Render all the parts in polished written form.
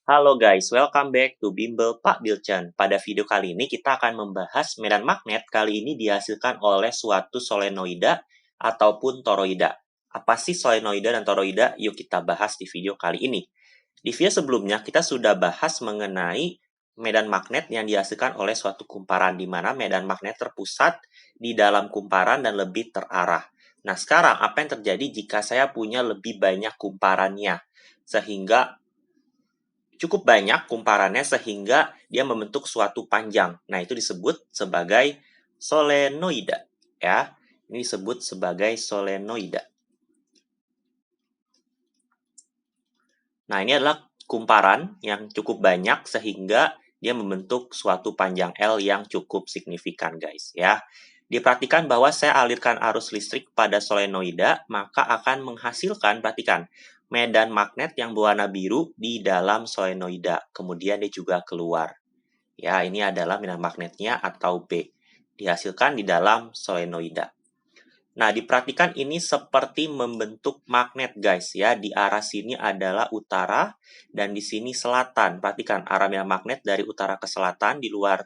Halo guys, welcome back to Bimbel Pak Bilchan. Pada video kali ini kita akan membahas medan magnet kali ini dihasilkan oleh suatu solenoida ataupun toroida. Apa sih solenoida dan toroida? Yuk kita bahas di video kali ini. Di video sebelumnya kita sudah bahas mengenai medan magnet yang dihasilkan oleh suatu kumparan di mana medan magnet terpusat di dalam kumparan dan lebih terarah. Nah, sekarang apa yang terjadi jika saya punya lebih banyak kumparannya? Sehingga cukup banyak kumparannya sehingga dia membentuk suatu panjang. Nah, itu disebut sebagai solenoida. Ya, ini disebut sebagai solenoida. Nah, ini adalah kumparan yang cukup banyak sehingga dia membentuk suatu panjang L yang cukup signifikan, guys. Ya, diperhatikan bahwa saya alirkan arus listrik pada solenoida, maka akan menghasilkan, perhatikan, medan magnet yang berwarna biru di dalam solenoida. Kemudian dia juga keluar. Ya, ini adalah medan magnetnya atau B. Dihasilkan di dalam solenoida. Nah, diperhatikan ini seperti membentuk magnet, guys, ya. Di arah sini adalah utara dan di sini selatan. Perhatikan arah medan magnet dari utara ke selatan di luar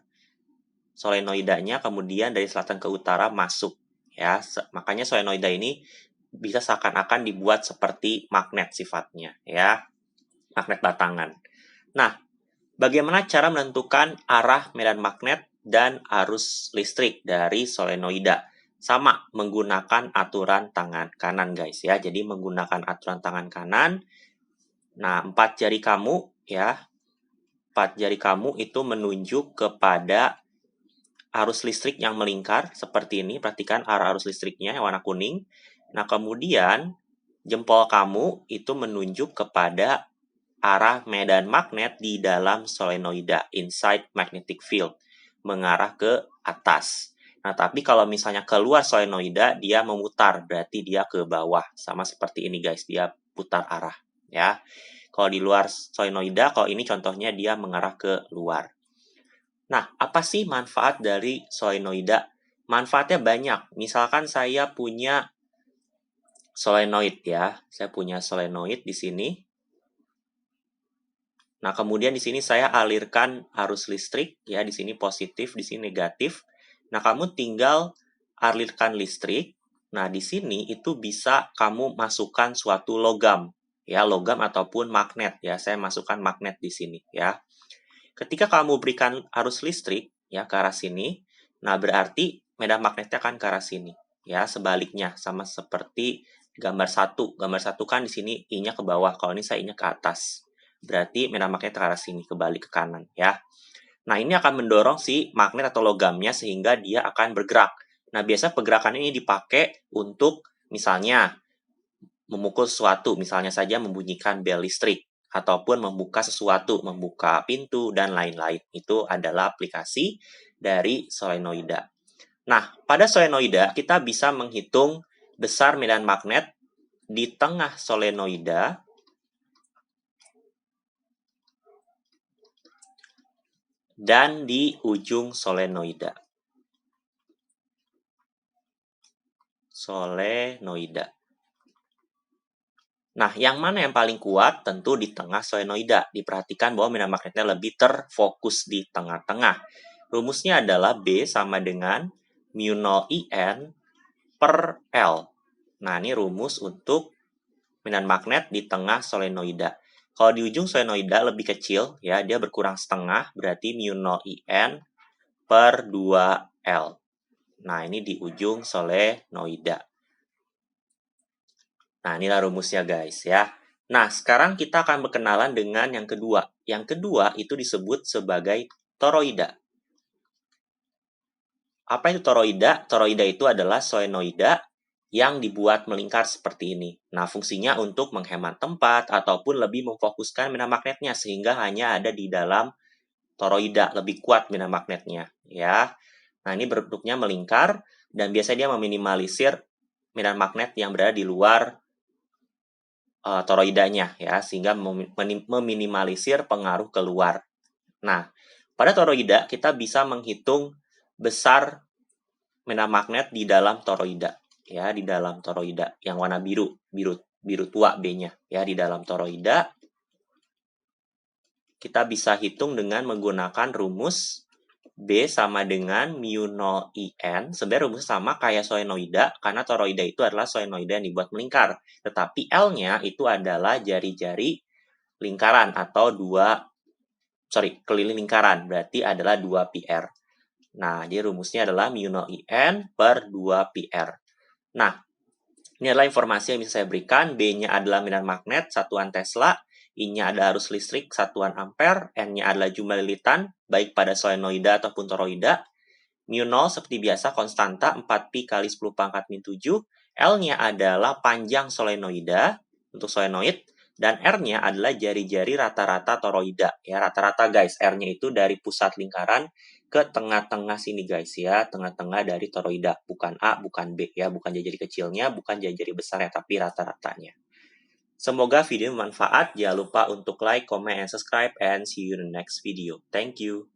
solenoidanya, kemudian dari selatan ke utara masuk, ya. Makanya solenoida ini bisa seakan-akan dibuat seperti magnet sifatnya, ya. Magnet batangan. Nah, bagaimana cara menentukan arah medan magnet dan arus listrik dari solenoida? Sama, menggunakan aturan tangan kanan, guys, ya. Jadi menggunakan aturan tangan kanan. Nah, 4 jari kamu, ya. 4 jari kamu itu menunjuk kepada arus listrik yang melingkar seperti ini. Perhatikan arah arus listriknya yang warna kuning. Nah, kemudian jempol kamu itu menunjuk kepada arah medan magnet di dalam solenoida, inside magnetic field, mengarah ke atas. Nah, tapi kalau misalnya keluar solenoida, dia memutar, berarti dia ke bawah. Sama seperti ini, guys, dia putar arah, ya. Kalau di luar solenoida, kalau ini contohnya dia mengarah ke luar. Nah, apa sih manfaat dari solenoida? Manfaatnya banyak. Misalkan saya punya solenoid, ya. Saya punya solenoid di sini. Nah, kemudian di sini saya alirkan arus listrik, ya, di sini positif, di sini negatif. Nah, kamu tinggal alirkan listrik. Nah, di sini itu bisa kamu masukkan suatu logam, ya, logam ataupun magnet, ya. Saya masukkan magnet di sini, ya. Ketika kamu berikan arus listrik, ya, ke arah sini, nah berarti medan magnetnya akan ke arah sini, ya. Sebaliknya, sama seperti gambar 1. Gambar 1 kan di sini I-nya ke bawah, kalau ini saya I-nya ke atas. Berarti medan magnet ke arah sini, kembali ke kanan, ya. Nah, ini akan mendorong si magnet atau logamnya sehingga dia akan bergerak. Nah, biasa pergerakan ini dipakai untuk misalnya memukul sesuatu, misalnya saja membunyikan bel listrik, ataupun membuka sesuatu, membuka pintu, dan lain-lain. Itu adalah aplikasi dari solenoida. Nah, pada solenoida kita bisa menghitung besar medan magnet di tengah solenoida dan di ujung solenoida. Solenoida. Nah, yang mana yang paling kuat? Tentu di tengah solenoida. Diperhatikan bahwa medan magnetnya lebih terfokus di tengah-tengah. Rumusnya adalah B sama dengan mu 0 IN per L. Nah, ini rumus untuk medan magnet di tengah solenoida. Kalau di ujung solenoida lebih kecil, ya, dia berkurang setengah, berarti mu 0 IN per 2L. Nah, ini di ujung solenoida. Nah, inilah rumusnya, guys, ya. Nah, sekarang kita akan berkenalan dengan yang kedua. Yang kedua itu disebut sebagai toroida. Apa itu toroida? Toroida itu adalah solenoida yang dibuat melingkar seperti ini. Nah, fungsinya untuk menghemat tempat ataupun lebih memfokuskan medan magnetnya sehingga hanya ada di dalam toroida, lebih kuat medan magnetnya, ya. Nah, ini bentuknya melingkar dan biasanya dia meminimalisir medan magnet yang berada di luar toroidanya, ya, sehingga meminimalisir pengaruh keluar. Nah, pada toroida kita bisa menghitung besar medan magnet di dalam toroida, ya, di dalam toroida yang warna biru tua B-nya, ya, di dalam toroida. kita bisa hitung dengan menggunakan rumus B sama dengan mu 0 IN. Sebenarnya rumusnya sama kayak solenoida, karena toroida itu adalah solenoida yang dibuat melingkar. Tetapi L-nya itu adalah jari-jari lingkaran atau keliling lingkaran. Berarti adalah 2πr. Nah, jadi rumusnya adalah mu 0 IN per 2πr. Nah, ini adalah informasi yang bisa saya berikan. B-nya adalah minat magnet, satuan Tesla. I-nya ada arus listrik, satuan ampere. N-nya adalah jumlah lilitan, baik pada solenoida ataupun toroida. Mu 0 seperti biasa konstanta, 4pi kali 10 pangkat min 7. L-nya adalah panjang solenoida untuk solenoid. Dan R-nya adalah jari-jari rata-rata toroida. Ya, rata-rata guys, R-nya itu dari pusat lingkaran ke tengah-tengah sini guys ya, tengah-tengah dari toroida, bukan A, bukan B ya, bukan jari-jari kecilnya, bukan jari-jari besarnya, tapi rata-ratanya. Semoga video bermanfaat. Jangan lupa untuk like, comment, and subscribe, and see you in the next video. Thank you.